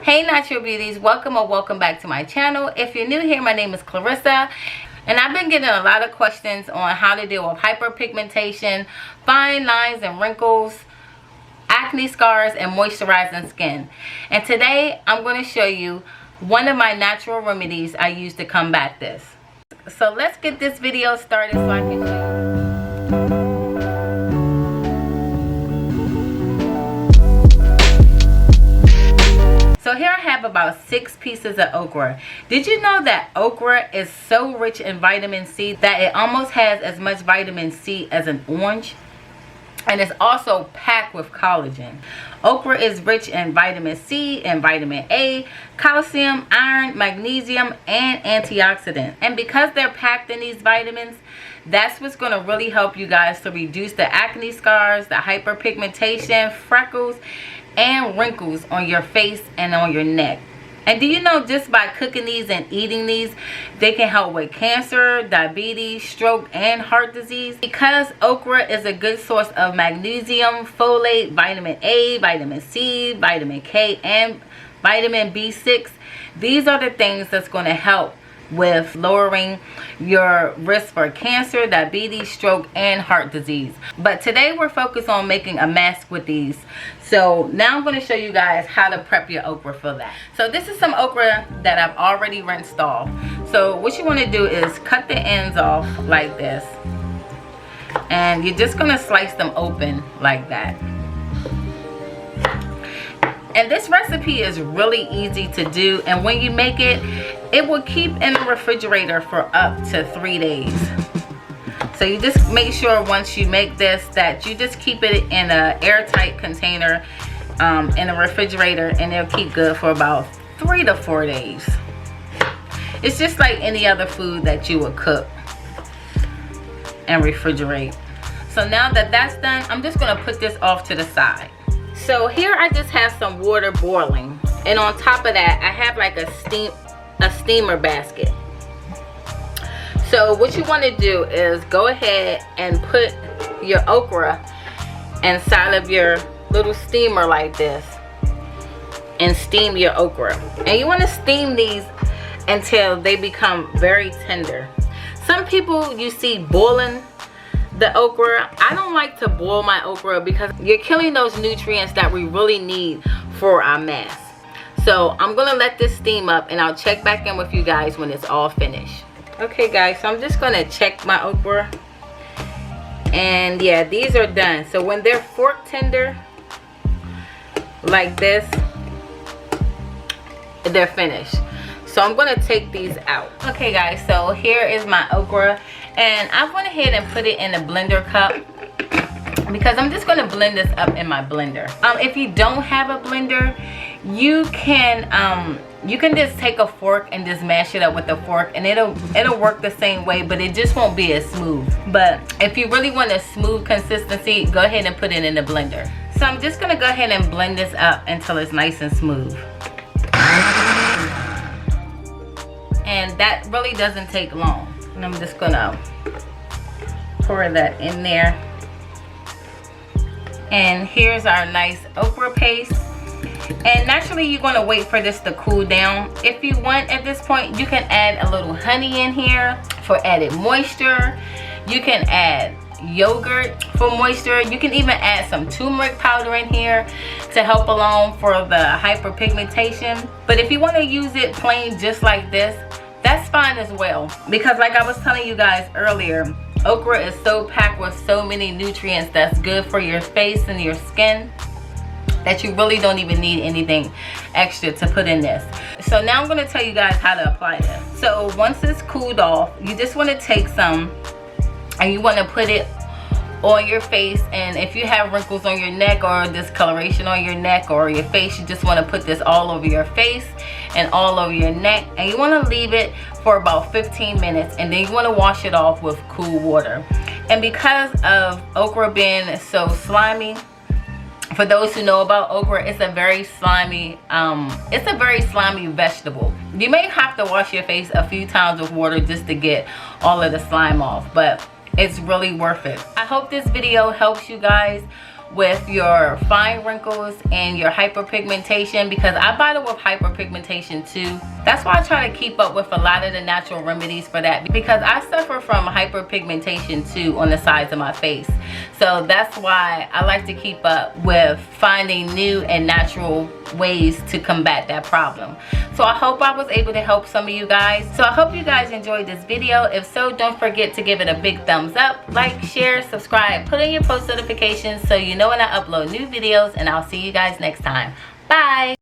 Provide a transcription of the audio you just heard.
Hey natural beauties, welcome or welcome back to my channel. If you're new here, my name is Clarissa and I've been getting a lot of questions on how to deal with hyperpigmentation, fine lines and wrinkles, acne scars, and moisturizing skin. And today I'm going to show you one of my natural remedies I use to combat this. So let's get this video started so I can show you. So here I have about 6 pieces of okra. Did you know that okra is so rich in vitamin C that it almost has as much vitamin C as an orange? And it's also packed with collagen. Okra is rich in vitamin C and vitamin A, calcium, iron, magnesium, and antioxidants. And because they're packed in these vitamins, that's what's going to really help you guys to reduce the acne scars, the hyperpigmentation, freckles, and wrinkles on your face and on your neck. And do you know, just by cooking these and eating these, they can help with cancer, diabetes, stroke, and heart disease. Because okra is a good source of magnesium, folate, vitamin A, vitamin C, vitamin K, and vitamin B6. These are the things that's going to help with lowering your risk for cancer, diabetes, stroke, and heart disease. But today we're focused on making a mask with these. So now I'm going to show you guys how to prep your okra for that. So this is some okra that I've already rinsed off. So what you want to do is cut the ends off like this, and you're just going to slice them open like that. And this recipe is really easy to do, and when you make it, it will keep in the refrigerator for up to 3 days. So you just make sure once you make this that you just keep it in an airtight container in the refrigerator, and it'll keep good for about 3 to 4 days. It's just like any other food that you would cook and refrigerate. So now that that's done, I'm just going to put this off to the side. So here I just have some water boiling, and on top of that I have like a steamer basket. So what you want to do is go ahead and put your okra inside of your little steamer like this and steam your okra. And you want to steam these until they become very tender. Some people you see boiling the okra. I don't like to boil my okra because you're killing those nutrients that we really need for our mask. So I'm gonna let this steam up, and I'll check back in with you guys when it's all finished. Okay guys, so I'm just gonna check my okra, and yeah, these are done. So when they're fork tender like this, they're finished. So I'm gonna take these out. Okay guys, so here is my okra, and I went ahead and put it in a blender cup because I'm just gonna blend this up in my blender. If you don't have a blender, you can just take a fork and just mash it up with a fork, and it'll work the same way, but it just won't be as smooth. But if you really want a smooth consistency, go ahead and put it in the blender. So I'm just gonna go ahead and blend this up until it's nice and smooth. And that really doesn't take long. And I'm just gonna pour that in there. And here's our nice okra paste. And naturally you're going to wait for this to cool down. If you want, at this point, you can add a little honey in here for added moisture. You can add yogurt for moisture. You can even add some turmeric powder in here to help along for the hyperpigmentation. But if you want to use it plain just like this, that's fine as well. Because like I was telling you guys earlier, okra is so packed with so many nutrients that's good for your face and your skin that you really don't even need anything extra to put in this. So now I'm going to tell you guys how to apply this. So once it's cooled off, you just want to take some and you want to put it on your face. And if you have wrinkles on your neck or discoloration on your neck or your face, you just want to put this all over your face and all over your neck, and you want to leave it for about 15 minutes, and then you want to wash it off with cool water. And because of okra being so slimy, for those who know about okra, it's a very slimy vegetable. You may have to wash your face a few times with water just to get all of the slime off, but it's really worth it. I hope this video helps you guys with your fine wrinkles and your hyperpigmentation, because I battle with hyperpigmentation too. That's why I try to keep up with a lot of the natural remedies for that, because I suffer from hyperpigmentation too on the sides of my face. So that's why I like to keep up with finding new and natural ways to combat that problem. So I hope I was able to help some of you guys. So I hope you guys enjoyed this video. If so, don't forget to give it a big thumbs up, like, share, subscribe, put in your post notifications so you know when I upload new videos, and I'll see you guys next time. Bye.